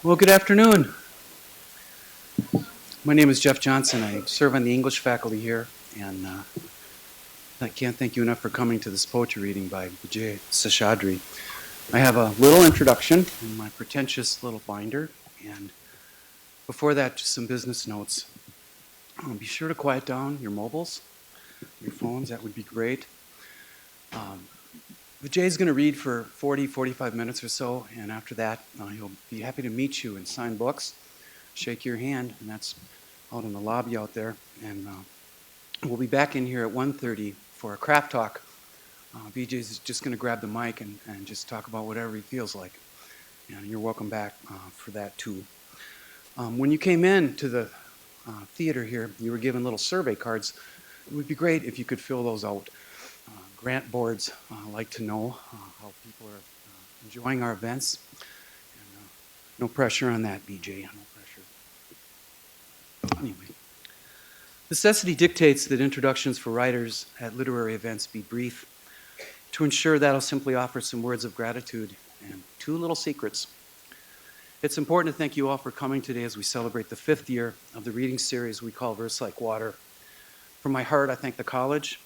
Well, good afternoon. My name is Jeff Johnson. I serve on the English faculty here, and I can't thank you enough for coming to this poetry reading by Vijay Seshadri. I have a little introduction in my pretentious little binder, and before that, just some business notes. Be sure to quiet down your mobiles, your phones, that would be great. Vijay is going to read for 45 minutes or so, and after that, he'll be happy to meet you and sign books, shake your hand, and that's out in the lobby out there. And we'll be back in here at 1:30 for a craft talk. Vijay's just going to grab the mic and just talk about whatever he feels like. And you're welcome back for that too. When you came in to the theater here, you were given little survey cards. It would be great if you could fill those out. Grant boards like to know how people are enjoying our events. And, no pressure on that, BJ. No pressure. Anyway, necessity dictates that introductions for writers at literary events be brief. To ensure that, I'll simply offer some words of gratitude and two little secrets. It's important to thank you all for coming today as we celebrate the 5th year of the reading series we call Verse Like Water. From my heart, I thank the college,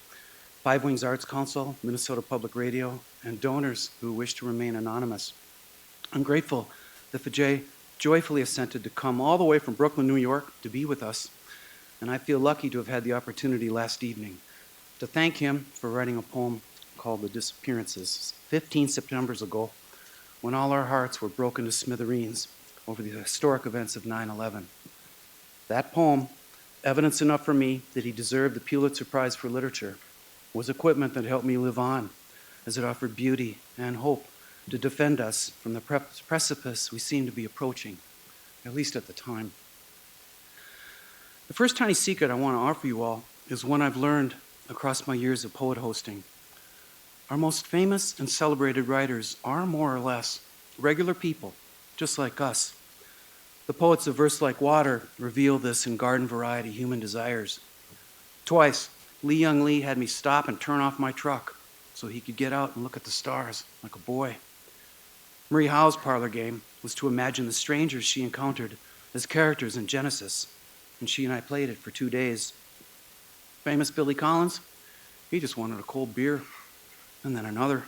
Five Wings Arts Council, Minnesota Public Radio, and donors who wish to remain anonymous. I'm grateful that Vijay joyfully assented to come all the way from Brooklyn, New York to be with us, and I feel lucky to have had the opportunity last evening to thank him for writing a poem called The Disappearances 15 Septembers ago, when all our hearts were broken to smithereens over the historic events of 9/11. That poem, evidence enough for me that he deserved the Pulitzer Prize for Literature, was equipment that helped me live on, as it offered beauty and hope to defend us from the precipice we seemed to be approaching, at least at the time. The first tiny secret I want to offer you all is one I've learned across my years of poet hosting. Our most famous and celebrated writers are more or less regular people, just like us. The poets of Verse Like Water reveal this in Garden Variety Human Desires. Twice, Lee Young Lee had me stop and turn off my truck so he could get out and look at the stars like a boy. Marie Howe's parlor game was to imagine the strangers she encountered as characters in Genesis, and she and I played it for 2 days. Famous Billy Collins, he just wanted a cold beer, and then another.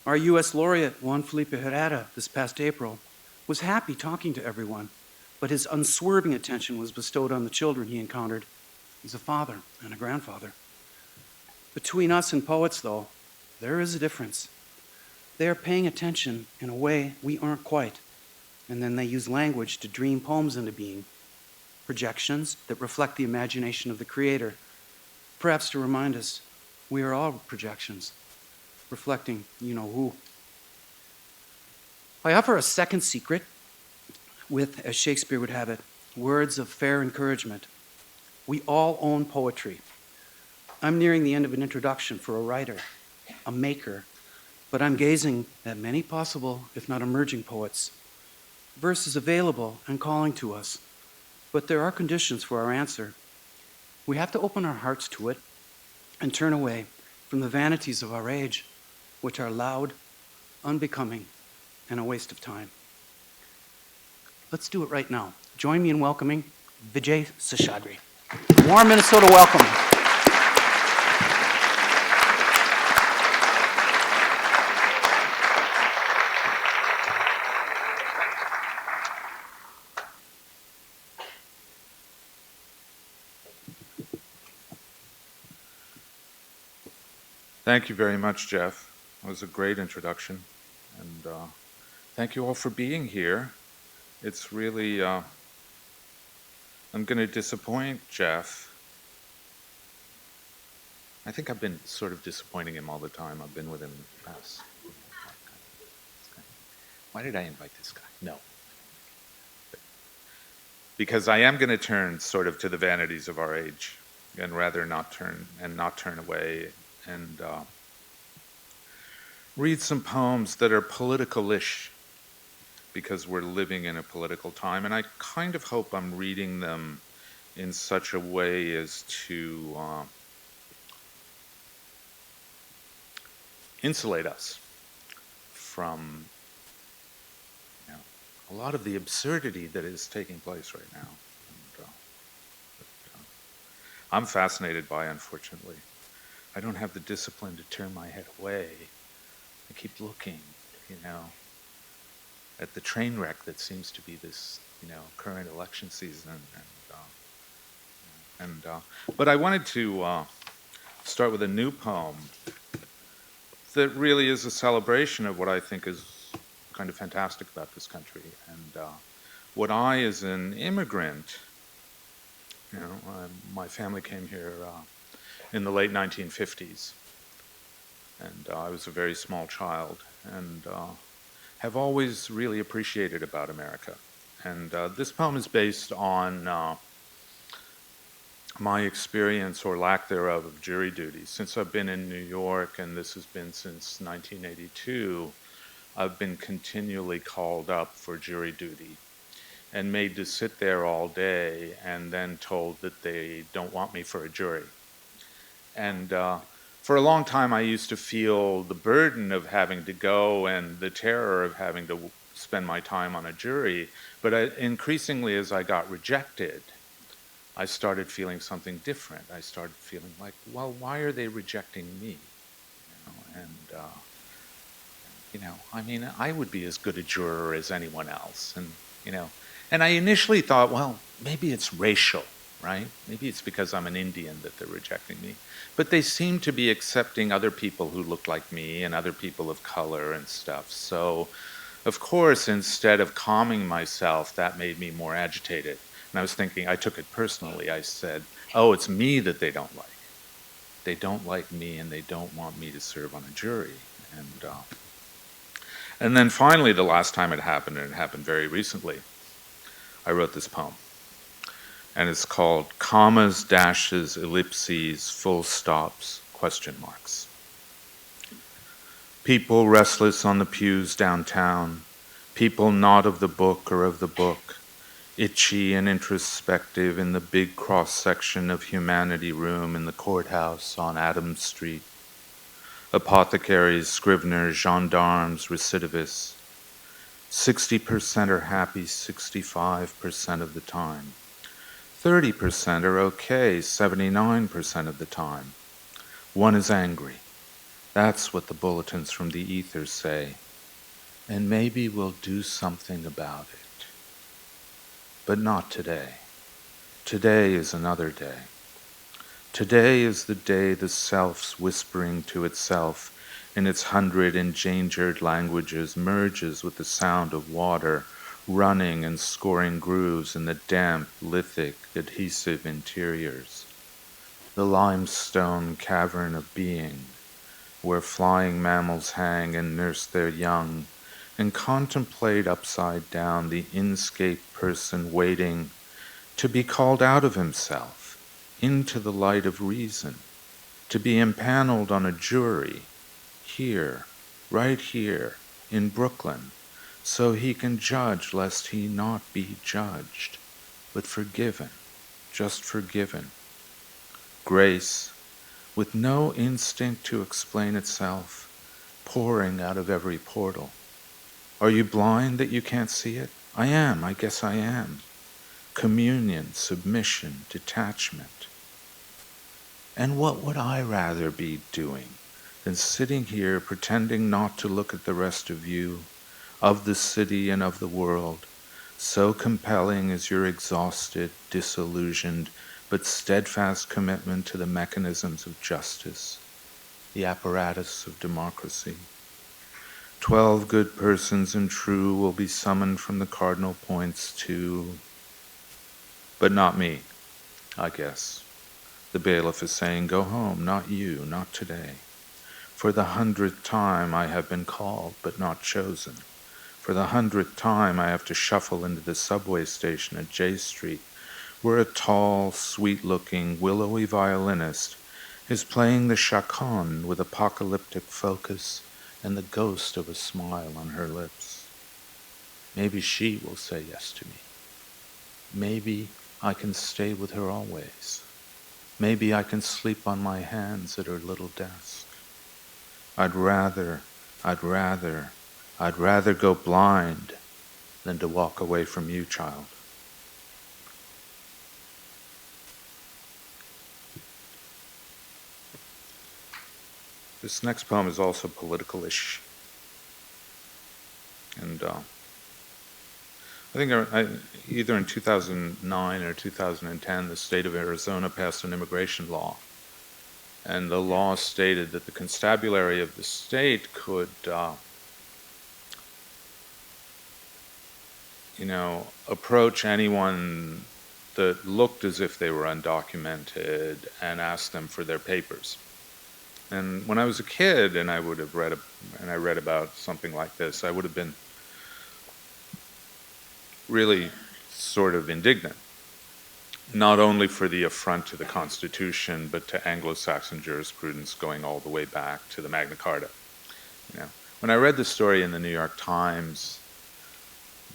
Our U.S. laureate, Juan Felipe Herrera, this past April, was happy talking to everyone, but his unswerving attention was bestowed on the children he encountered. He's a father and a grandfather. Between us and poets, though, there is a difference. They are paying attention in a way we aren't quite, and then they use language to dream poems into being, projections that reflect the imagination of the creator, perhaps to remind us we are all projections, reflecting you-know-who. I offer a second secret with, as Shakespeare would have it, words of fair encouragement. We all own poetry. I'm nearing the end of an introduction for a writer, a maker, but I'm gazing at many possible, if not emerging poets. Verse is available and calling to us, but there are conditions for our answer. We have to open our hearts to it and turn away from the vanities of our age, which are loud, unbecoming, and a waste of time. Let's do it right now. Join me in welcoming Vijay Seshadri. Warm Minnesota welcome. Thank you very much, Jeff. It was a great introduction. And thank you all for being here. It's really, I'm going to disappoint Jeff. I think I've been sort of disappointing him all the time. I've been with him in the past. Why did I invite this guy? No. Because I am going to turn sort of to the vanities of our age and rather not turn away and read some poems that are political-ish because we're living in a political time. And I kind of hope I'm reading them in such a way as to insulate us from a lot of the absurdity that is taking place right now. And, I'm fascinated by, unfortunately. I don't have the discipline to turn my head away. I keep looking, you know, at the train wreck that seems to be this, current election season. But I wanted to start with a new poem that really is a celebration of what I think is kind of fantastic about this country. And what I, as an immigrant, my family came here in the late 1950s, and I was a very small child, and have always really appreciated about America. And this poem is based on my experience or lack thereof of jury duty. Since I've been in New York, and this has been since 1982, I've been continually called up for jury duty and made to sit there all day and then told that they don't want me for a jury. And for a long time, I used to feel the burden of having to go and the terror of having to spend my time on a jury. But increasingly, as I got rejected, I started feeling something different. I started feeling like, well, why are they rejecting me? I mean, I would be as good a juror as anyone else. And I initially thought, well, maybe it's racial, right? Maybe it's because I'm an Indian that they're rejecting me. But they seem to be accepting other people who look like me and other people of color and stuff. So, of course, instead of calming myself, that made me more agitated. And I was thinking, I took it personally. I said, oh, it's me that they don't like. They don't like me, and they don't want me to serve on a jury. And then finally, the last time it happened, and it happened very recently, I wrote this poem. And it's called Commas, Dashes, Ellipses, Full Stops, Question Marks. People restless on the pews downtown, people not of the book or of the book, itchy and introspective in the big cross-section of humanity room in the courthouse on Adams Street. Apothecaries, scriveners, gendarmes, recidivists. 60% are happy 65% of the time. 30% are okay 79% of the time. One is angry. That's what the bulletins from the ether say. And maybe we'll do something about it. But not today. Today is another day. Today is the day the self's whispering to itself in its 100 endangered languages merges with the sound of water running and scoring grooves in the damp, lithic, adhesive interiors. The limestone cavern of being, where flying mammals hang and nurse their young, and contemplate upside down the inscaped person waiting to be called out of himself into the light of reason, to be impaneled on a jury here, right here in Brooklyn, so he can judge lest he not be judged, but forgiven, just forgiven. Grace, with no instinct to explain itself, pouring out of every portal. Are you blind that you can't see it? I am, I guess I am. Communion, submission, detachment. And what would I rather be doing than sitting here pretending not to look at the rest of you, of the city and of the world, so compelling is your exhausted, disillusioned, but steadfast commitment to the mechanisms of justice, the apparatus of democracy. 12 good persons and true will be summoned from the cardinal points to... But not me, I guess. The bailiff is saying, go home, not you, not today. For the 100th time I have been called, but not chosen. For the 100th time I have to shuffle into the subway station at J Street, where a tall, sweet-looking, willowy violinist is playing the chaconne with apocalyptic focus and the ghost of a smile on her lips. Maybe she will say yes to me. Maybe I can stay with her always. Maybe I can sleep on my hands at her little desk. I'd rather go blind than to walk away from you, child. This next poem is also political-ish. And I think either in 2009 or 2010, the state of Arizona passed an immigration law. And the law stated that the constabulary of the state could, approach anyone that looked as if they were undocumented and ask them for their papers. And when I was a kid and I read about something like this, I would have been really sort of indignant, not only for the affront to the Constitution, but to Anglo-Saxon jurisprudence going all the way back to the Magna Carta. When I read the story in the New York Times,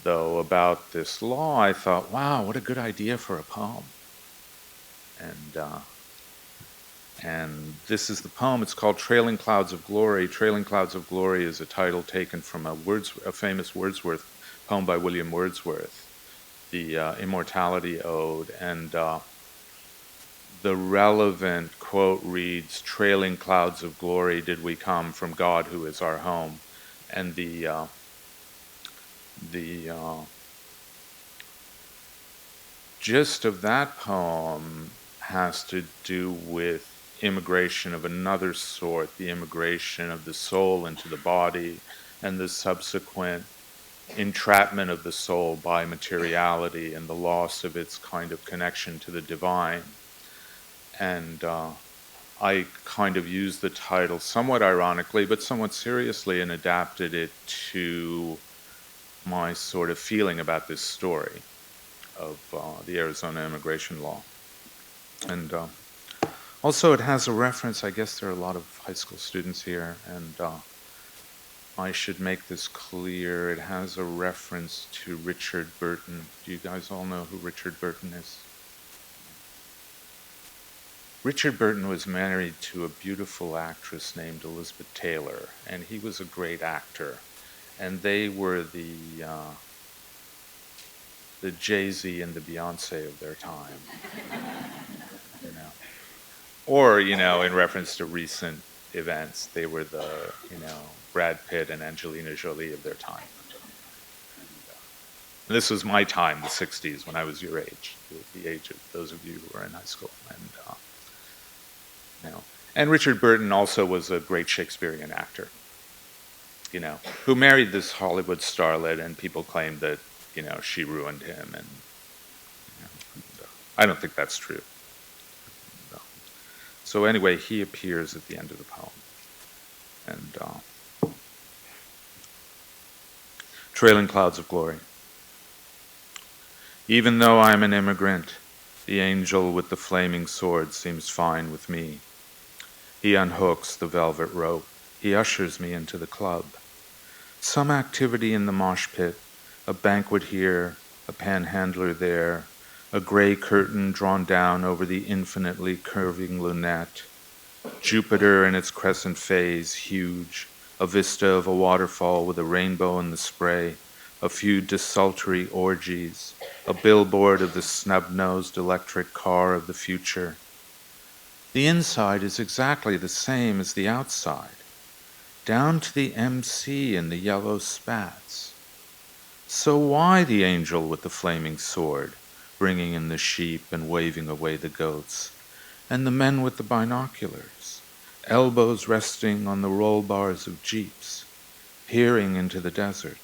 though, about this law, I thought, wow, what a good idea for a poem. And this is the poem. It's called Trailing Clouds of Glory. Trailing Clouds of Glory is a title taken from a famous Wordsworth poem by William Wordsworth, the Immortality Ode. And the relevant quote reads, "Trailing clouds of glory did we come from God who is our home." And the gist of that poem has to do with immigration of another sort, the immigration of the soul into the body, and the subsequent entrapment of the soul by materiality and the loss of its kind of connection to the divine. And I kind of used the title somewhat ironically, but somewhat seriously, and adapted it to my sort of feeling about this story of the Arizona immigration law. And also it has a reference, I guess there are a lot of high school students here, and I should make this clear, it has a reference to Richard Burton. Do you guys all know who Richard Burton is? Richard Burton was married to a beautiful actress named Elizabeth Taylor, and he was a great actor. And they were the Jay-Z and the Beyonce of their time, Or, in reference to recent events, they were the, Brad Pitt and Angelina Jolie of their time. And this was my time, the 60s, when I was your age, the age of those of you who were in high school. And Richard Burton also was a great Shakespearean actor, who married this Hollywood starlet, and people claimed that, she ruined him. And I don't think that's true. So anyway, he appears at the end of the poem. And Trailing Clouds of Glory. Even though I'm an immigrant, the angel with the flaming sword seems fine with me. He unhooks the velvet rope. He ushers me into the club. Some activity in the mosh pit, a banquet here, a panhandler there, a gray curtain drawn down over the infinitely curving lunette. Jupiter in its crescent phase, huge, a vista of a waterfall with a rainbow in the spray, a few desultory orgies, a billboard of the snub-nosed electric car of the future. The inside is exactly the same as the outside, down to the MC and the yellow spats. So why the angel with the flaming sword, bringing in the sheep and waving away the goats, and the men with the binoculars, elbows resting on the roll bars of jeeps, peering into the desert?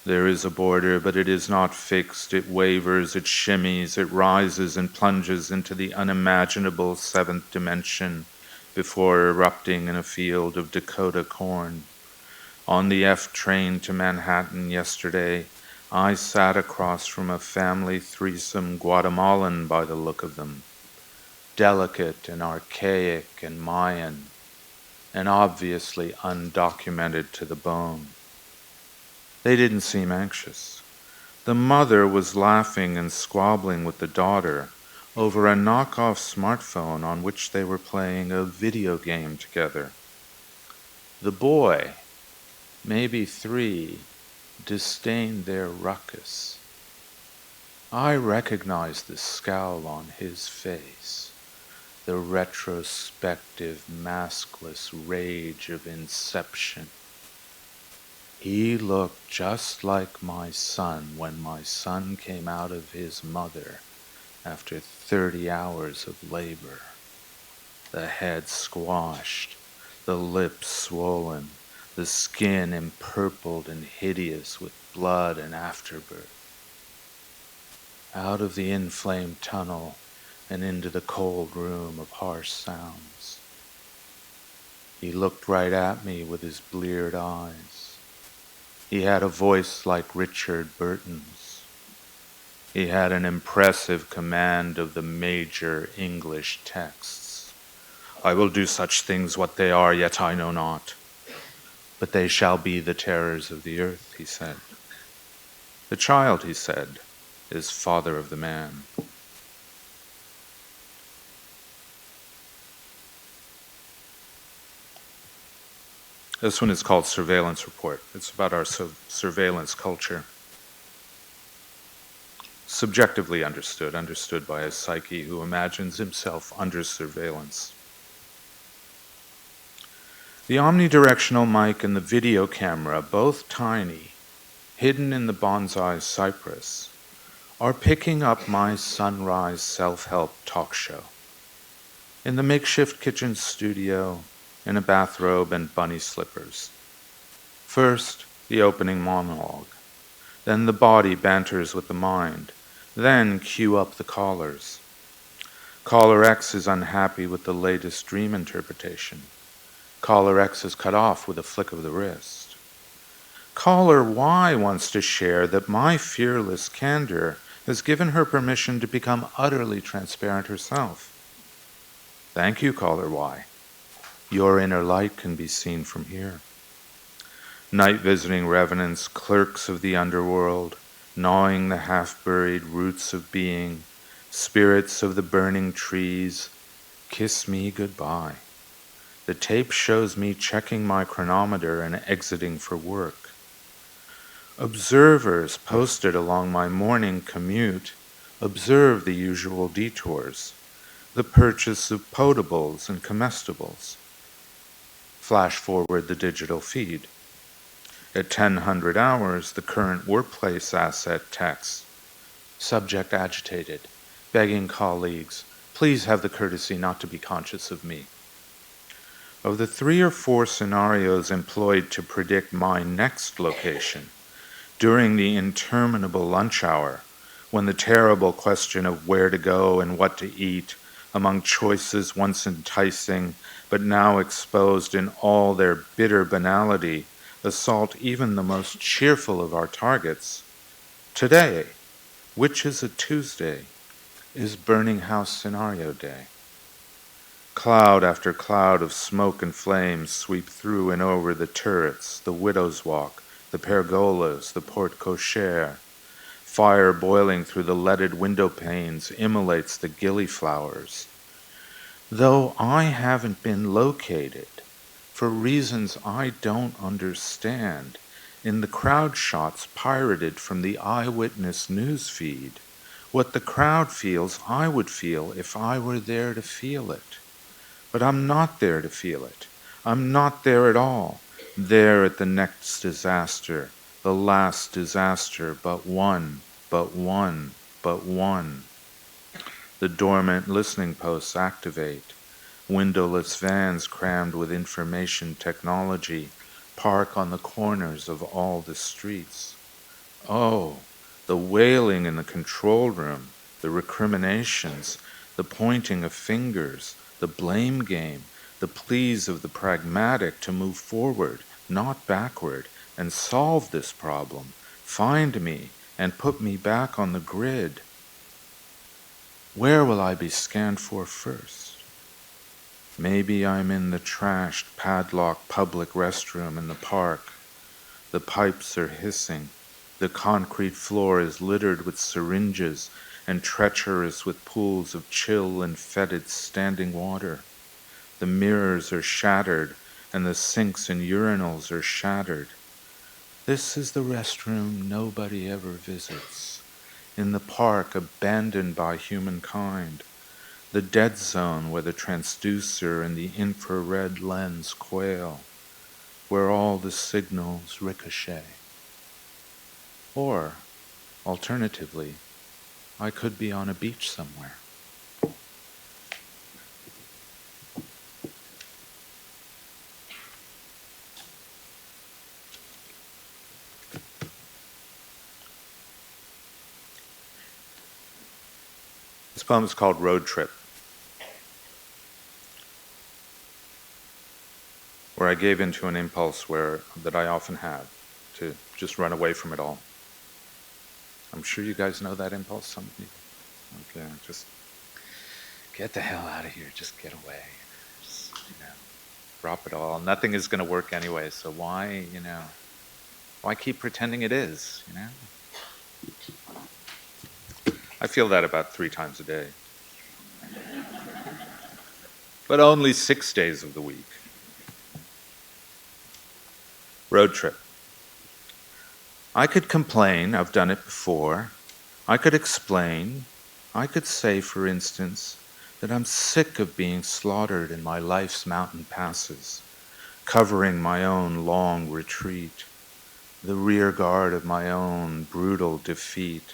There is a border, but it is not fixed. It wavers, it shimmies, it rises and plunges into the unimaginable seventh dimension before erupting in a field of Dakota corn. On the F train to Manhattan yesterday, I sat across from a family threesome Guatemalan by the look of them. Delicate and archaic and Mayan, and obviously undocumented to the bone. They didn't seem anxious. The mother was laughing and squabbling with the daughter over a knockoff smartphone on which they were playing a video game together. The boy, maybe 3, disdain their ruckus. I recognize the scowl on his face, the retrospective, maskless rage of inception. He looked just like my son when my son came out of his mother after 30 hours of labor. The head squashed, the lips swollen, the skin empurpled and hideous with blood and afterbirth. Out of the inflamed tunnel and into the cold room of harsh sounds. He looked right at me with his bleared eyes. He had a voice like Richard Burton's. He had an impressive command of the major English texts. I will do such things what they are, yet I know not. But they shall be the terrors of the earth, he said. The child, he said, is father of the man. This one is called Surveillance Report. It's about our surveillance culture. Subjectively understood by a psyche who imagines himself under surveillance. The omnidirectional mic and the video camera, both tiny, hidden in the bonsai cypress, are picking up my sunrise self-help talk show. In the makeshift kitchen studio, in a bathrobe and bunny slippers. First, the opening monologue. Then the body banters with the mind. Then cue up the callers. Caller X is unhappy with the latest dream interpretation. Caller X is cut off with a flick of the wrist. Caller Y wants to share that my fearless candor has given her permission to become utterly transparent herself. Thank you, Caller Y. Your inner light can be seen from here. Night visiting revenants, clerks of the underworld, gnawing the half-buried roots of being, spirits of the burning trees, kiss me goodbye. The tape shows me checking my chronometer and exiting for work. Observers posted along my morning commute observe the usual detours, the purchase of potables and comestibles. Flash forward the digital feed. At 1000 hours, the current workplace asset text. Subject agitated, begging colleagues, please have the courtesy not to be conscious of me. Of the 3 or 4 scenarios employed to predict my next location, during the interminable lunch hour, when the terrible question of where to go and what to eat, among choices once enticing, but now exposed in all their bitter banality, assault even the most cheerful of our targets, today, which is a Tuesday, is Burning House Scenario Day. Cloud after cloud of smoke and flames sweep through and over the turrets, the Widow's Walk, the pergolas, the porte cochere. Fire boiling through the leaded window panes immolates the gillyflowers. Though I haven't been located, for reasons I don't understand, in the crowd shots pirated from the eyewitness news feed, what the crowd feels I would feel if I were there to feel it. But I'm not there to feel it. I'm not there at all. There at the next disaster, the last disaster, but one, but one, but one. The dormant listening posts activate. Windowless vans crammed with information technology park on the corners of all the streets. Oh, the wailing in the control room, the recriminations, the pointing of fingers, the blame game, the pleas of the pragmatic to move forward, not backward, and solve this problem, find me, and put me back on the grid. Where will I be scanned for first? Maybe I'm in the trashed, padlocked public restroom in the park. The pipes are hissing. The concrete floor is littered with syringes and treacherous with pools of chill and fetid standing water. The mirrors are shattered, and the sinks and urinals are shattered. This is the restroom nobody ever visits. In the park abandoned by humankind. The dead zone where the transducer and the infrared lens quail. Where all the signals ricochet. Or, alternatively, I could be on a beach somewhere. This poem is called Road Trip, where I gave into an impulse that I often have to just run away from it all. I'm sure you guys know that impulse, some of you. Okay, just get the hell out of here, just get away. Just, drop it all. Nothing is going to work anyway, so why keep pretending it is, I feel that about 3 times a day. But only 6 days of the week. Road trip. I could complain, I've done it before. I could explain. I could say, for instance, that I'm sick of being slaughtered in my life's mountain passes, covering my own long retreat, the rear guard of my own brutal defeat,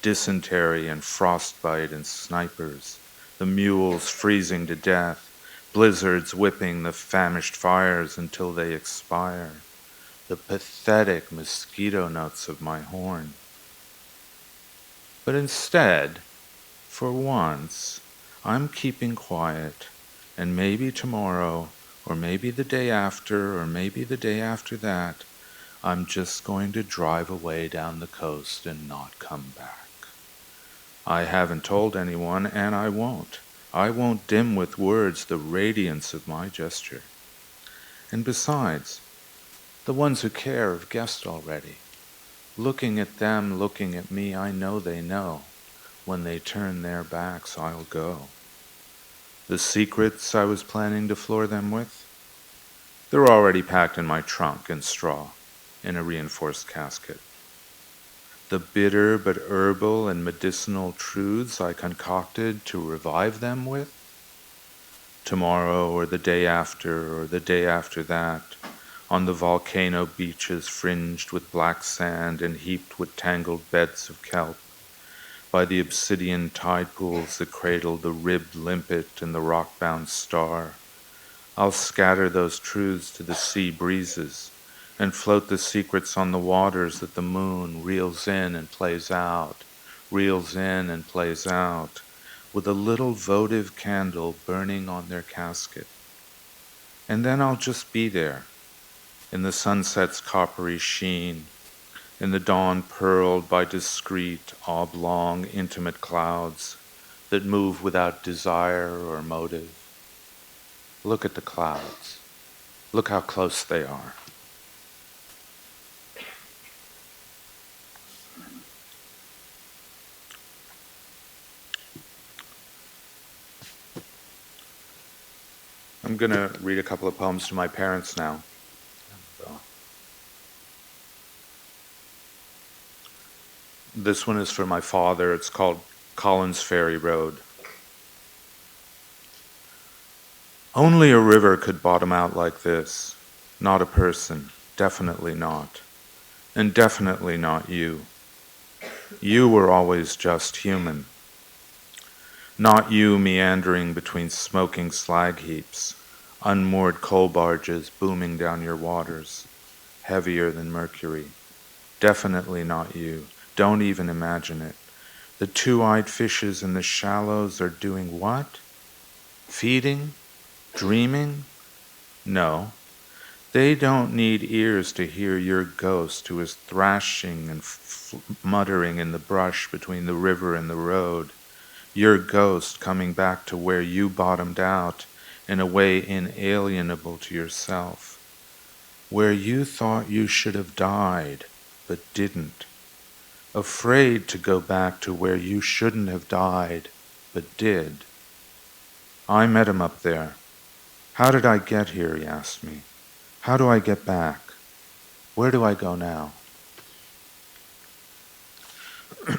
dysentery and frostbite and snipers, the mules freezing to death, blizzards whipping the famished fires until they expire, the pathetic mosquito notes of my horn. But instead, for once, I'm keeping quiet, and maybe tomorrow, or maybe the day after, or maybe the day after that, I'm just going to drive away down the coast and not come back. I haven't told anyone, and I won't. I won't dim with words the radiance of my gesture. And besides, the ones who care have guessed already. Looking at them, looking at me, I know they know. When they turn their backs, I'll go. The secrets I was planning to floor them with, they're already packed in my trunk in straw, in a reinforced casket. The bitter but herbal and medicinal truths I concocted to revive them with, tomorrow or the day after that, on the volcano beaches fringed with black sand and heaped with tangled beds of kelp, by the obsidian tide pools that cradle the ribbed limpet and the rock-bound star. I'll scatter those truths to the sea breezes and float the secrets on the waters that the moon reels in and plays out, with a little votive candle burning on their casket. And then I'll just be there, in the sunset's coppery sheen, in the dawn pearled by discreet, oblong, intimate clouds that move without desire or motive. Look at the clouds. Look how close they are. I'm going to read a couple of poems to my parents now. This one is for my father. It's called Collins Ferry Road. Only a river could bottom out like this, not a person, definitely not. And definitely not you. You were always just human. Not you meandering between smoking slag heaps, unmoored coal barges booming down your waters, heavier than mercury. Definitely not you. Don't even imagine it. The two-eyed fishes in the shallows are doing what? Feeding? Dreaming? No. They don't need ears to hear your ghost who is thrashing and muttering in the brush between the river and the road. Your ghost coming back to where you bottomed out in a way inalienable to yourself. Where you thought you should have died, but didn't. Afraid to go back to where you shouldn't have died, but did. I met him up there. How did I get here, he asked me. How do I get back? Where do I go now?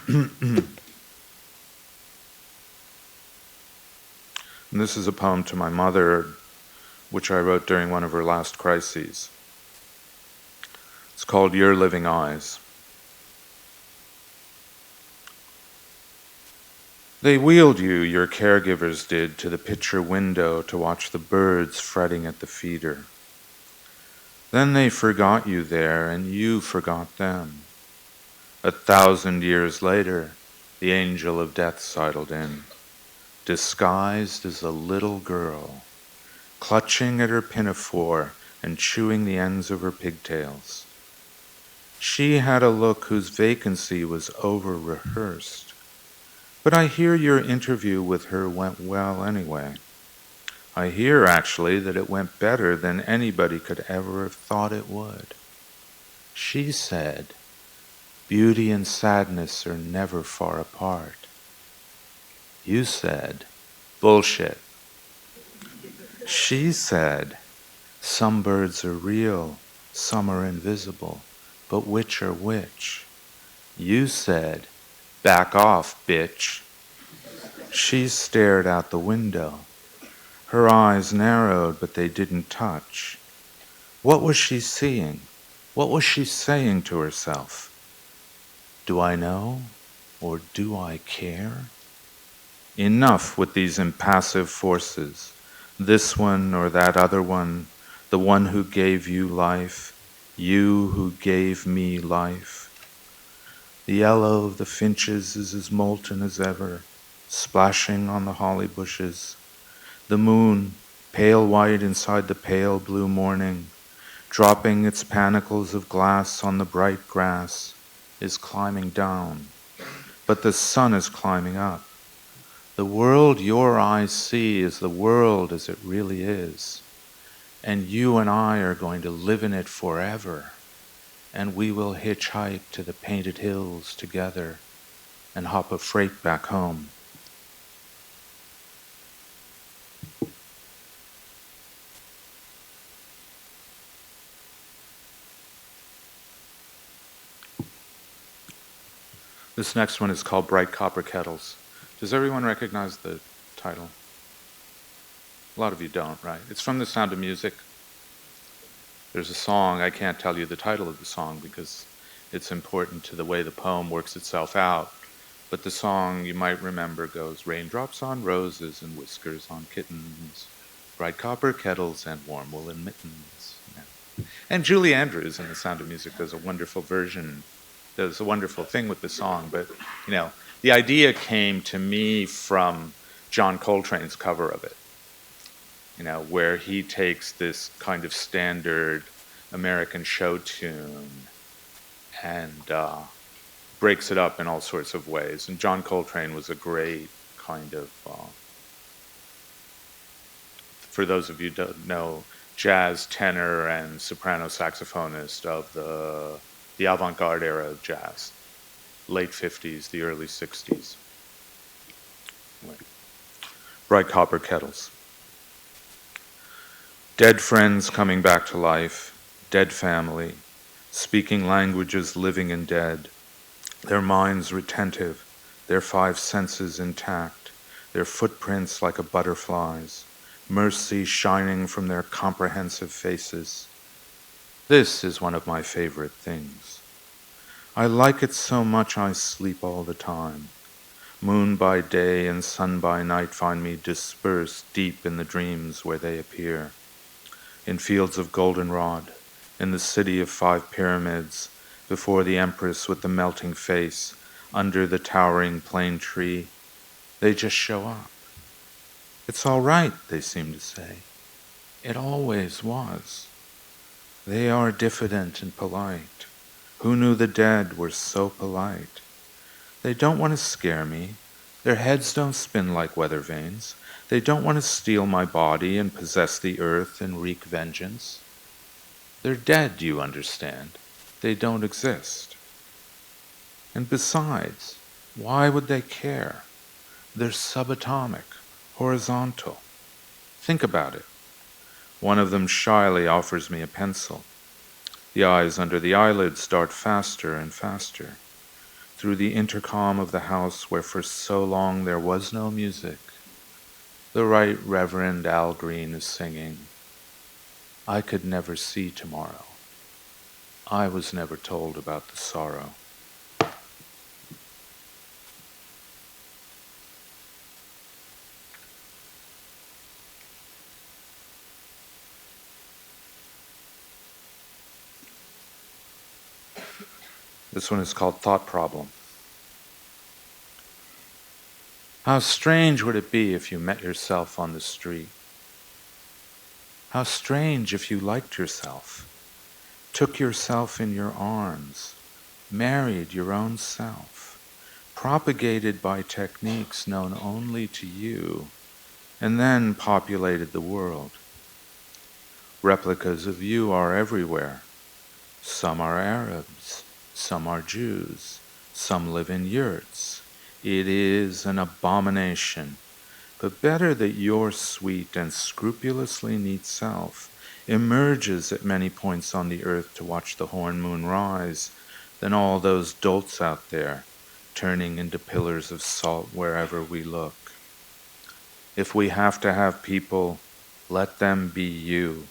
And this is a poem to my mother, which I wrote during one of her last crises. It's called Your Living Eyes. They wheeled you, your caregivers did, to the picture window to watch the birds fretting at the feeder. Then they forgot you there, and you forgot them. 1,000 years later, the angel of death sidled in, disguised as a little girl, clutching at her pinafore and chewing the ends of her pigtails. She had a look whose vacancy was over-rehearsed. But I hear your interview with her went well anyway. I hear, actually, that it went better than anybody could ever have thought it would. She said, beauty and sadness are never far apart. You said, bullshit. She said, some birds are real, some are invisible, but which are which? You said, back off, bitch. She stared out the window. Her eyes narrowed, but they didn't touch. What was she seeing? What was she saying to herself? Do I know, or do I care? Enough with these impassive forces, this one or that other one, the one who gave you life, you who gave me life. The yellow of the finches is as molten as ever, splashing on the holly bushes. The moon, pale white inside the pale blue morning, dropping its panicles of glass on the bright grass, is climbing down. But the sun is climbing up. The world your eyes see is the world as it really is. And you and I are going to live in it forever. And we will hitchhike to the painted hills together and hop a freight back home. This next one is called Bright Copper Kettles. Does everyone recognize the title? A lot of you don't, right? It's from The Sound of Music. There's a song, I can't tell you the title of the song because it's important to the way the poem works itself out. But the song, you might remember, goes, raindrops on roses and whiskers on kittens, bright copper kettles and warm woolen mittens. Yeah. And Julie Andrews in The Sound of Music does a wonderful thing with the song. But, the idea came to me from John Coltrane's cover of it. Where he takes this kind of standard American show tune and breaks it up in all sorts of ways. And John Coltrane was a great kind of, for those of you who don't know, jazz tenor and soprano saxophonist of the avant-garde era of jazz, late 50s, the early 60s. Bright Copper Kettles. Dead friends coming back to life, dead family, speaking languages living and dead, their minds retentive, their 5 senses intact, their footprints like a butterfly's, mercy shining from their comprehensive faces. This is one of my favorite things. I like it so much I sleep all the time. Moon by day and sun by night find me dispersed deep in the dreams where they appear. In fields of goldenrod, in the city of 5 pyramids, before the empress with the melting face, under the towering plane tree, they just show up. It's all right, they seem to say. It always was. They are diffident and polite. Who knew the dead were so polite? They don't want to scare me. Their heads don't spin like weather vanes. They don't want to steal my body and possess the earth and wreak vengeance. They're dead, you understand. They don't exist. And besides, why would they care? They're subatomic, horizontal. Think about it. One of them shyly offers me a pencil. The eyes under the eyelids dart faster and faster through the intercom of the house where for so long there was no music. The Right Reverend Al Green is singing, I could never see tomorrow. I was never told about the sorrow. This one is called Thought Problem. How strange would it be if you met yourself on the street? How strange if you liked yourself, took yourself in your arms, married your own self, propagated by techniques known only to you, and then populated the world. Replicas of you are everywhere. Some are Arabs, some are Jews, some live in yurts. It is an abomination, but better that your sweet and scrupulously neat self emerges at many points on the earth to watch the horn moon rise than all those dolts out there turning into pillars of salt wherever we look. If we have to have people, let them be you,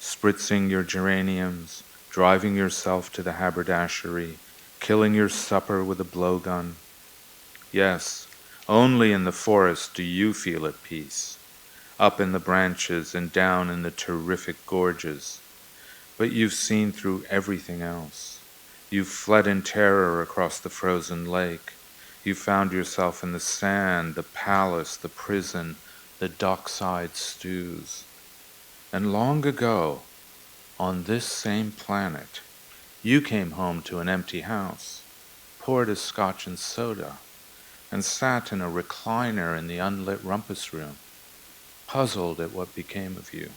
spritzing your geraniums, driving yourself to the haberdashery, killing your supper with a blowgun. Yes, only in the forest do you feel at peace, up in the branches and down in the terrific gorges. But you've seen through everything else. You've fled in terror across the frozen lake. You found yourself in the sand, the palace, the prison, the dockside stews. And long ago, on this same planet, you came home to an empty house, poured a scotch and soda, and sat in a recliner in the unlit rumpus room, puzzled at what became of you.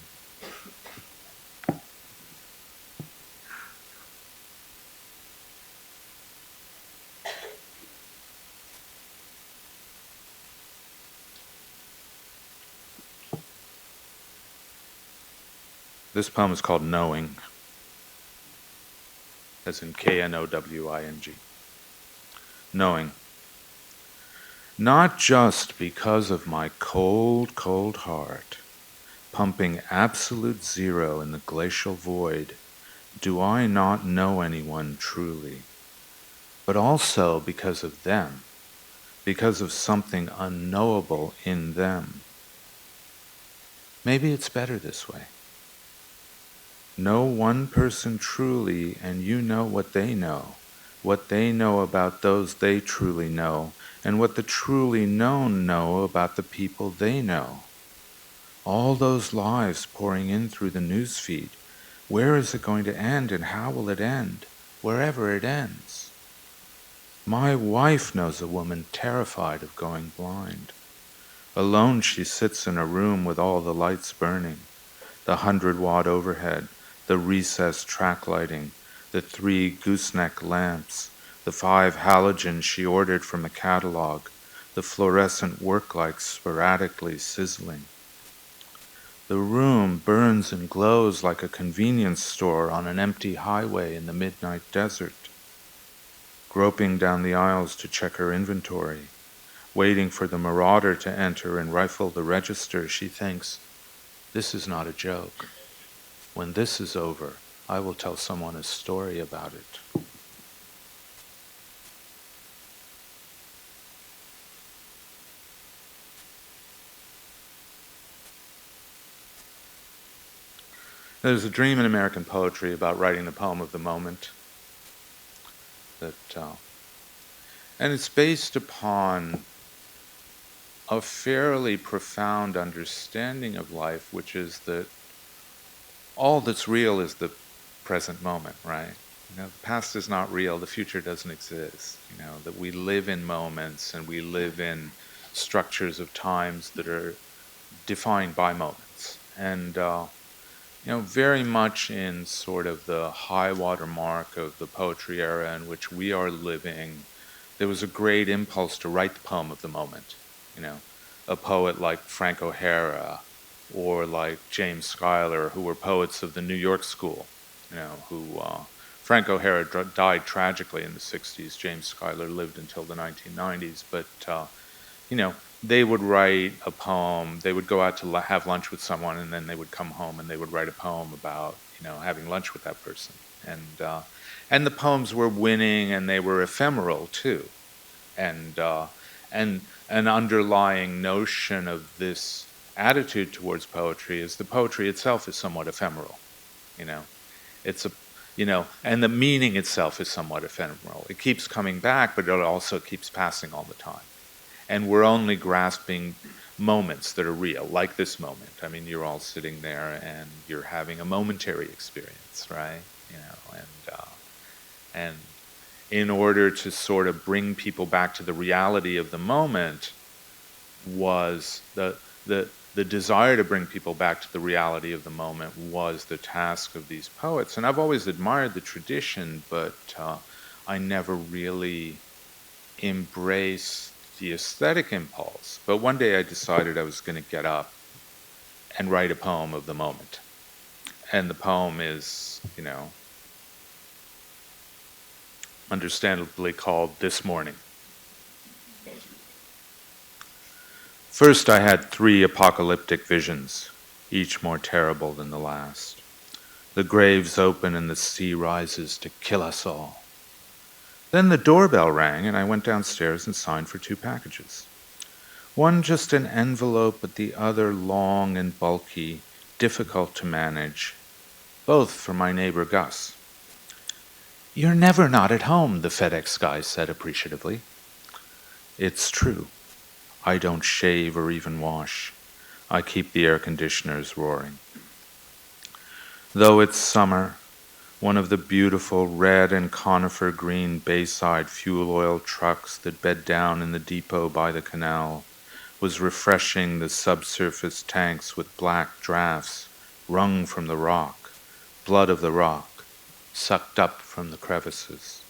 This poem is called Knowing, as in Knowing. Knowing. Not just because of my cold, cold heart, pumping absolute zero in the glacial void, do I not know anyone truly, but also because of them, because of something unknowable in them. Maybe it's better this way. Know one person truly, and you know what they know about those they truly know, and what the truly known know about the people they know. All those lives pouring in through the news feed, where is it going to end, and how will it end, wherever it ends? My wife knows a woman terrified of going blind. Alone she sits in a room with all the lights burning, the 100-watt overhead, the recessed track lighting, the 3 gooseneck lamps, the 5 halogens she ordered from a catalog, the fluorescent work lights sporadically sizzling. The room burns and glows like a convenience store on an empty highway in the midnight desert. Groping down the aisles to check her inventory, waiting for the marauder to enter and rifle the register, she thinks, this is not a joke. When this is over, I will tell someone a story about it. There's a dream in American poetry about writing the poem of the moment. And it's based upon a fairly profound understanding of life, which is that all that's real is the present moment, right? The past is not real, the future doesn't exist. That we live in moments and we live in structures of times that are defined by moments. And very much in sort of the high water mark of the poetry era in which we are living, there was a great impulse to write the poem of the moment. A poet like Frank O'Hara or like James Schuyler, who were poets of the New York school, who Frank O'Hara died tragically in the 60s. James Schuyler lived until the 1990s. But, they would write a poem. They would go out to have lunch with someone, and then they would come home and they would write a poem about, having lunch with that person. And the poems were winning, and they were ephemeral too. And an underlying notion of this attitude towards poetry is the poetry itself is somewhat ephemeral. It's and the meaning itself is somewhat ephemeral. It keeps coming back, but it also keeps passing all the time. And we're only grasping moments that are real, like this moment. I mean, you're all sitting there and you're having a momentary experience, right? And in order to sort of bring people back to the reality of the moment was the desire to bring people back to the reality of the moment was the task of these poets. And I've always admired the tradition, but I never really embraced the aesthetic impulse. But one day I decided I was going to get up and write a poem of the moment. And the poem is, understandably called This Morning. First I had 3 apocalyptic visions, each more terrible than the last. The graves open and the sea rises to kill us all. Then the doorbell rang and I went downstairs and signed for 2 packages. One just an envelope, but the other long and bulky, difficult to manage, both for my neighbor Gus. "You're never not at home," the FedEx guy said appreciatively. It's true. I don't shave or even wash. I keep the air conditioners roaring. Though it's summer, one of the beautiful red and conifer green Bayside fuel oil trucks that bed down in the depot by the canal was refreshing the subsurface tanks with black drafts wrung from the rock, blood of the rock, sucked up from the crevices.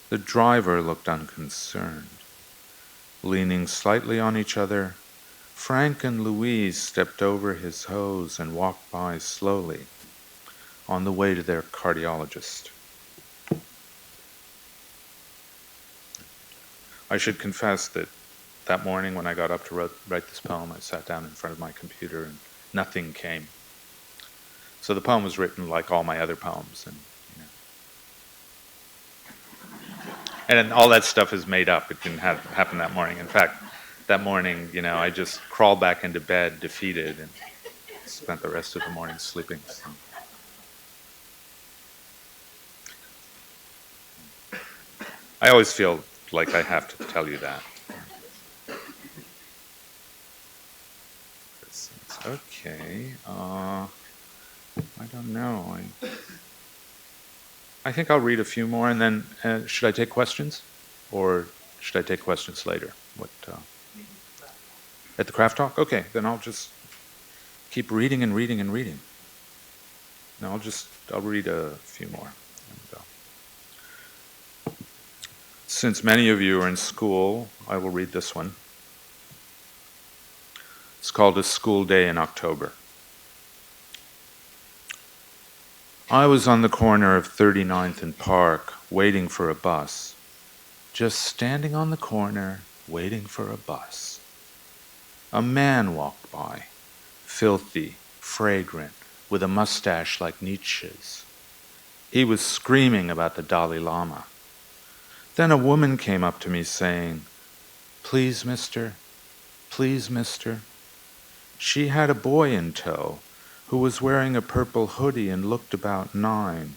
The driver looked unconcerned. Leaning slightly on each other, Frank and Louise stepped over his hose and walked by slowly, on the way to their cardiologist. I should confess that morning when I got up to write this poem, I sat down in front of my computer and nothing came. So the poem was written like all my other poems, and all that stuff is made up. It didn't happen that morning. In fact, that morning, I just crawled back into bed, defeated, and spent the rest of the morning sleeping. So. I always feel like I have to tell you that. Okay. I don't know. I think I'll read a few more, and then should I take questions, or should I take questions later? At the craft talk? Okay, then I'll just keep reading and reading and reading. No, I'll read a few more. Since many of you are in school, I will read this one. It's called A School Day in October. I was on the corner of 39th and Park, waiting for a bus. Just standing on the corner, waiting for a bus. A man walked by, filthy, fragrant, with a mustache like Nietzsche's. He was screaming about the Dalai Lama. Then a woman came up to me saying, "Please, mister, please, mister." She had a boy in tow who was wearing a purple hoodie and looked about 9,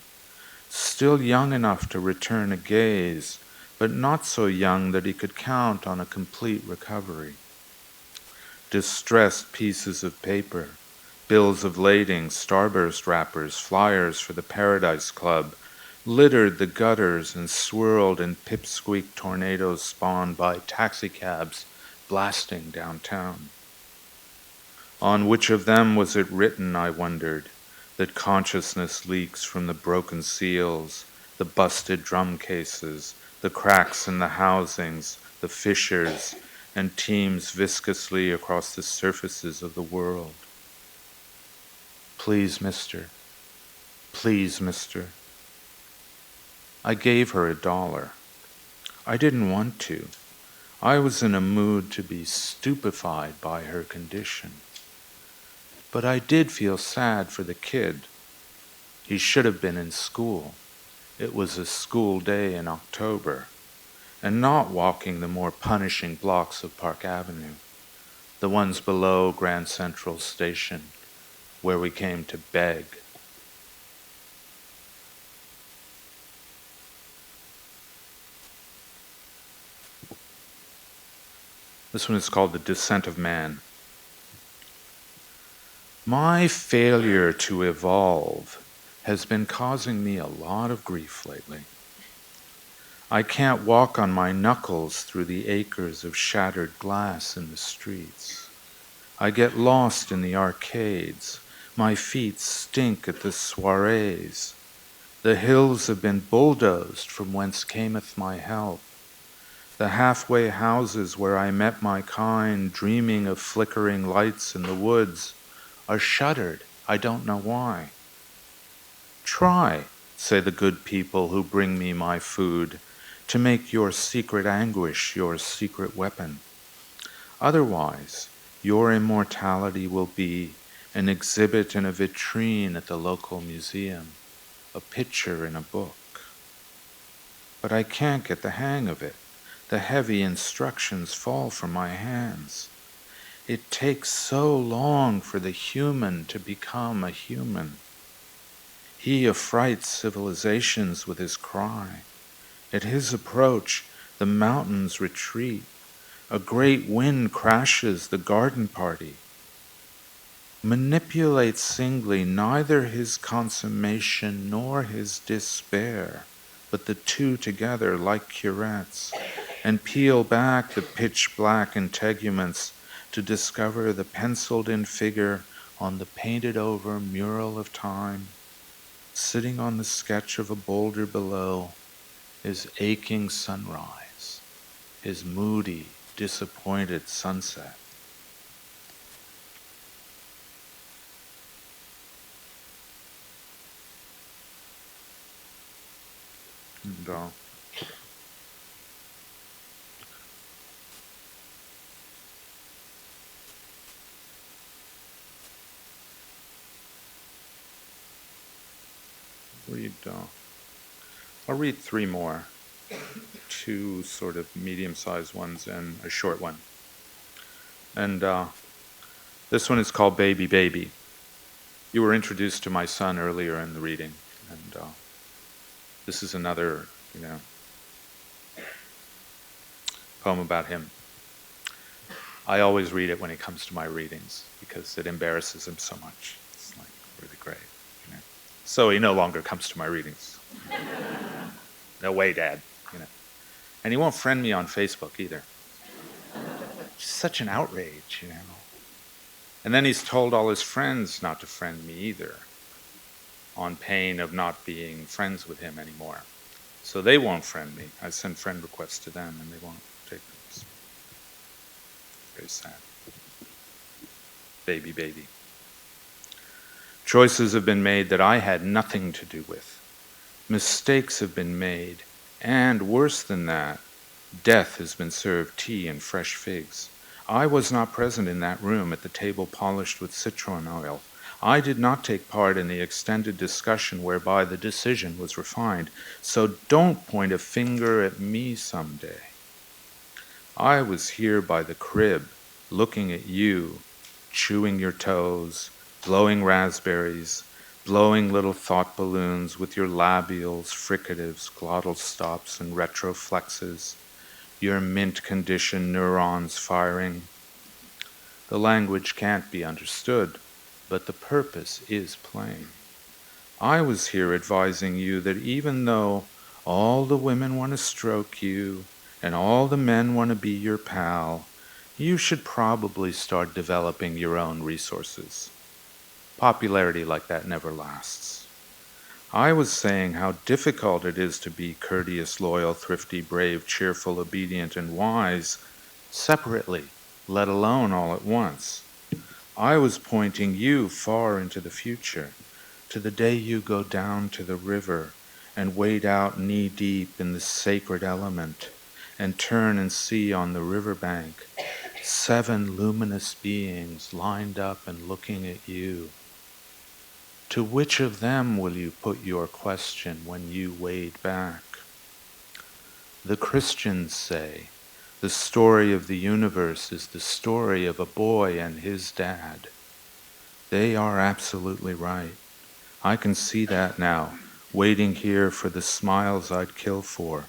still young enough to return a gaze, but not so young that he could count on a complete recovery. Distressed pieces of paper, bills of lading, starburst wrappers, flyers for the Paradise Club, littered the gutters and swirled in pipsqueak tornadoes spawned by taxicabs blasting downtown. On which of them was it written, I wondered, that consciousness leaks from the broken seals, the busted drum cases, the cracks in the housings, the fissures, and teems viscously across the surfaces of the world. Please, mister. Please, mister. I gave her $1. I didn't want to. I was in a mood to be stupefied by her condition. But I did feel sad for the kid. He should have been in school. It was a school day in October, and not walking the more punishing blocks of Park Avenue, the ones below Grand Central Station, where we came to beg. This one is called The Descent of Man. My failure to evolve has been causing me a lot of grief lately. I can't walk on my knuckles through the acres of shattered glass in the streets. I get lost in the arcades. My feet stink at the soirees. The hills have been bulldozed from whence cameth my help. The halfway houses where I met my kind, dreaming of flickering lights in the woods, are shuttered. I don't know why. Try, say the good people who bring me my food, to make your secret anguish your secret weapon. Otherwise, your immortality will be an exhibit in a vitrine at the local museum, a picture in a book. But I can't get the hang of it. The heavy instructions fall from my hands. It takes so long for the human to become a human. He affrights civilizations with his cry. At his approach, the mountains retreat. A great wind crashes the garden party. Manipulate singly neither his consummation nor his despair, but the two together like curettes, and peel back the pitch-black integuments to discover the penciled-in figure on the painted-over mural of time, sitting on the sketch of a boulder below, his aching sunrise, his moody, disappointed sunset. And, I'll read 3 more, 2 sort of medium-sized ones and a short one. And this one is called Baby Baby. You were introduced to my son earlier in the reading, and this is another, poem about him. I always read it when he comes to my readings because it embarrasses him so much. It's like really great, So he no longer comes to my readings. No way, Dad, And he won't friend me on Facebook either. It's such an outrage, And then he's told all his friends not to friend me either, on pain of not being friends with him anymore. So they won't friend me. I send friend requests to them and they won't take them. It's very sad. Baby, baby. Choices have been made that I had nothing to do with. Mistakes have been made, and worse than that, death has been served tea and fresh figs. I was not present in that room at the table polished with citron oil. I did not take part in the extended discussion whereby the decision was refined, so don't point a finger at me someday. I was here by the crib, looking at you, chewing your toes, blowing raspberries, blowing little thought balloons with your labials, fricatives, glottal stops, and retroflexes, your mint-conditioned neurons firing. The language can't be understood, but the purpose is plain. I was here advising you that even though all the women want to stroke you and all the men want to be your pal, you should probably start developing your own resources. Popularity like that never lasts. I was saying how difficult it is to be courteous, loyal, thrifty, brave, cheerful, obedient, and wise separately, let alone all at once. I was pointing you far into the future, to the day you go down to the river and wade out knee-deep in the sacred element, and turn and see on the riverbank 7 luminous beings lined up and looking at you. To which of them will you put your question when you wade back? The Christians say the story of the universe is the story of a boy and his dad. They are absolutely right. I can see that now, waiting here for the smiles I'd kill for,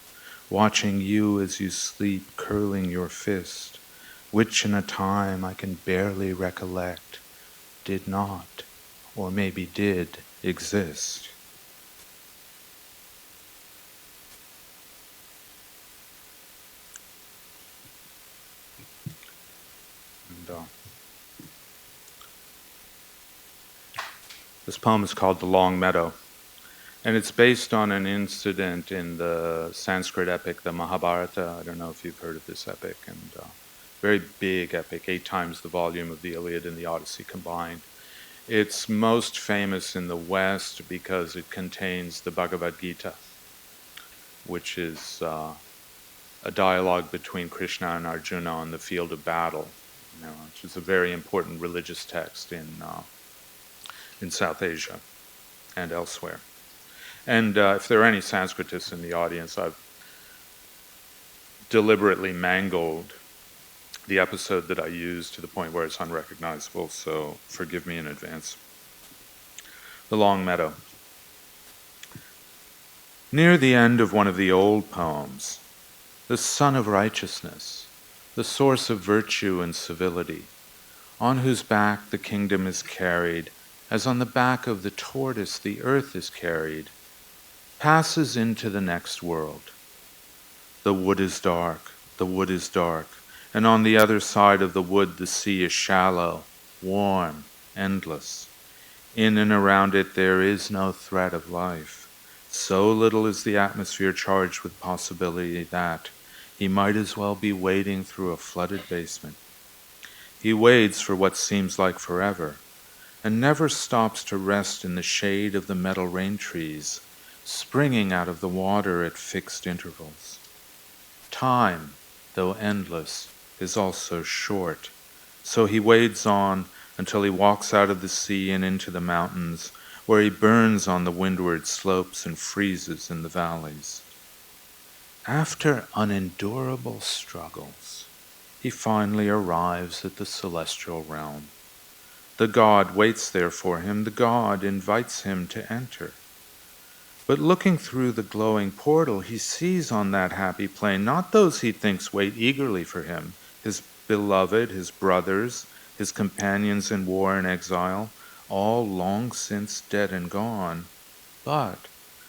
watching you as you sleep curling your fist, which in a time I can barely recollect did not, or maybe did, exist. And, this poem is called The Long Meadow, and it's based on an incident in the Sanskrit epic, the Mahabharata. I don't know if you've heard of this epic, and very big epic, 8 times the volume of the Iliad and the Odyssey combined. It's most famous in the West because it contains the Bhagavad Gita, which is a dialogue between Krishna and Arjuna on the field of battle, which is a very important religious text in South Asia and elsewhere. And if there are any Sanskritists in the audience, I've deliberately mangled the episode that I used to the point where it's unrecognizable, so forgive me in advance. The Long Meadow. Near the end of one of the old poems, the Sun of Righteousness, the source of virtue and civility, on whose back the kingdom is carried, as on the back of the tortoise the earth is carried, passes into the next world. The wood is dark, and on the other side of the wood the sea is shallow, warm, endless. In and around it there is no threat of life. So little is the atmosphere charged with possibility that he might as well be wading through a flooded basement. He wades for what seems like forever, and never stops to rest in the shade of the metal rain trees, springing out of the water at fixed intervals. Time, though endless, is also short, so he wades on until he walks out of the sea and into the mountains, where he burns on the windward slopes and freezes in the valleys. After unendurable struggles, he finally arrives at the celestial realm. The god waits there for him. The god invites him to enter. But looking through the glowing portal, he sees on that happy plain not those he thinks wait eagerly for him, his beloved, his brothers, his companions in war and exile, all long since dead and gone, but,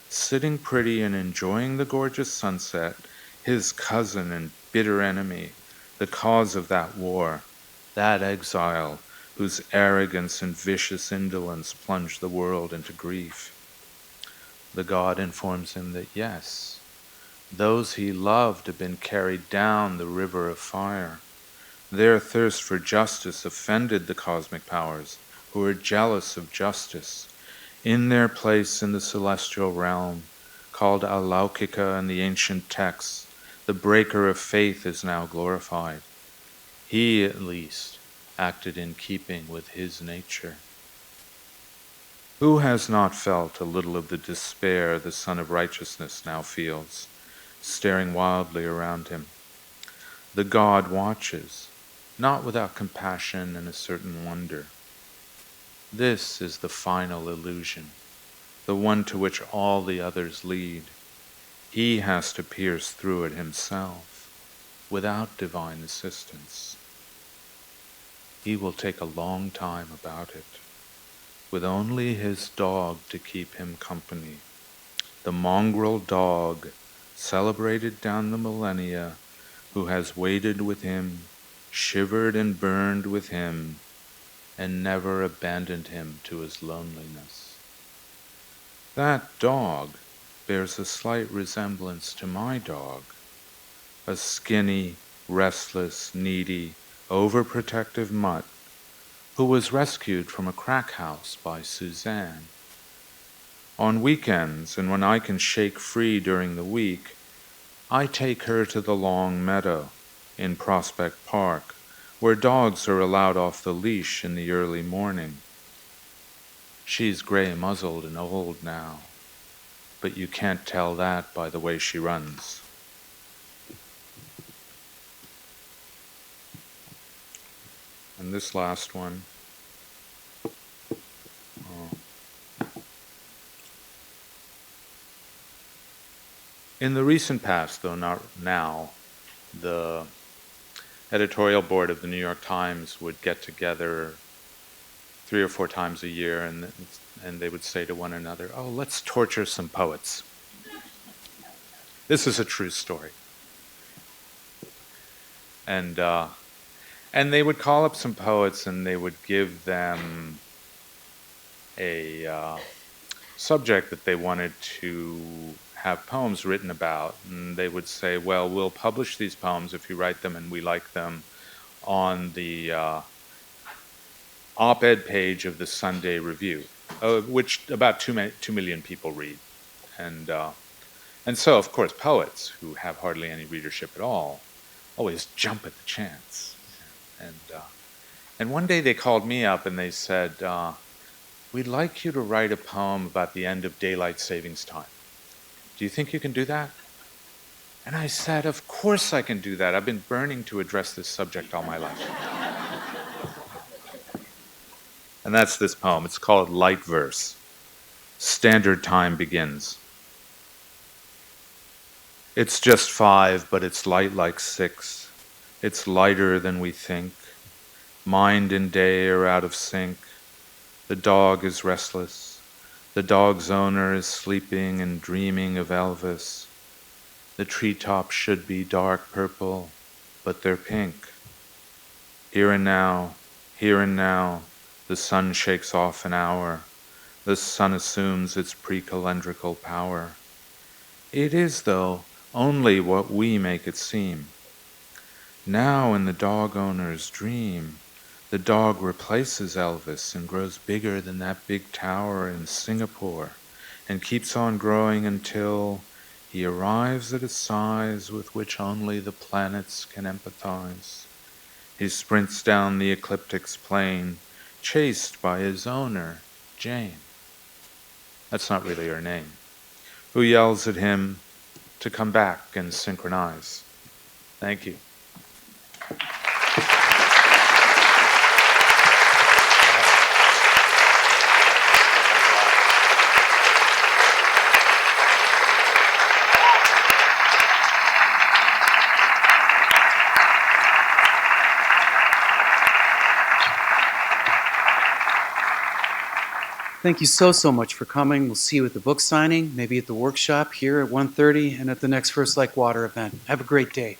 sitting pretty and enjoying the gorgeous sunset, his cousin and bitter enemy, the cause of that war, that exile, whose arrogance and vicious indolence plunged the world into grief. The god informs him that yes, those he loved have been carried down the river of fire. Their thirst for justice offended the cosmic powers, who are jealous of justice. In their place in the celestial realm, called Alaukika in the ancient texts, the breaker of faith is now glorified. He, at least, acted in keeping with his nature. Who has not felt a little of the despair the Son of Righteousness now feels, staring wildly around him? The god watches, not without compassion and a certain wonder. This is the final illusion, the one to which all the others lead. He has to pierce through it himself, without divine assistance. He will take a long time about it, with only his dog to keep him company. The mongrel dog, celebrated down the millennia, who has waded with him, shivered and burned with him, and never abandoned him to his loneliness. That dog bears a slight resemblance to my dog, a skinny, restless, needy, overprotective mutt who was rescued from a crack house by Suzanne. On weekends, and when I can shake free during the week, I take her to the Long Meadow in Prospect Park, where dogs are allowed off the leash in the early morning. She's gray-muzzled and old now, but you can't tell that by the way she runs. And this last one. In the recent past, though not now, the editorial board of the New York Times would get together 3 or 4 times a year, and they would say to one another, "Oh, let's torture some poets." This is a true story. And they would call up some poets, and they would give them a subject that they wanted to have poems written about. And they would say, well, we'll publish these poems if you write them and we like them on the op-ed page of the Sunday Review, which about 2 million people read. And so, of course, poets, who have hardly any readership at all, always jump at the chance. And one day they called me up and they said, we'd like you to write a poem about the end of daylight savings time. Do you think you can do that? And I said, of course I can do that. I've been burning to address this subject all my life. And that's this poem. It's called Light Verse. Standard time begins. It's just 5, but it's light like 6. It's lighter than we think. Mind and day are out of sync. The dog is restless. The dog's owner is sleeping and dreaming of Elvis. The treetops should be dark purple, but they're pink. Here and now, the sun shakes off an hour. The sun assumes its precalendrical power. It is, though, only what we make it seem. Now in the dog owner's dream, the dog replaces Elvis and grows bigger than that big tower in Singapore and keeps on growing until he arrives at a size with which only the planets can empathize. He sprints down the ecliptic's plane, chased by his owner, Jane. That's not really her name. Who yells at him to come back and synchronize. Thank you. Thank you so much for coming. We'll see you at the book signing, maybe at the workshop here at 1:30, and at the next First Like Water event. Have a great day.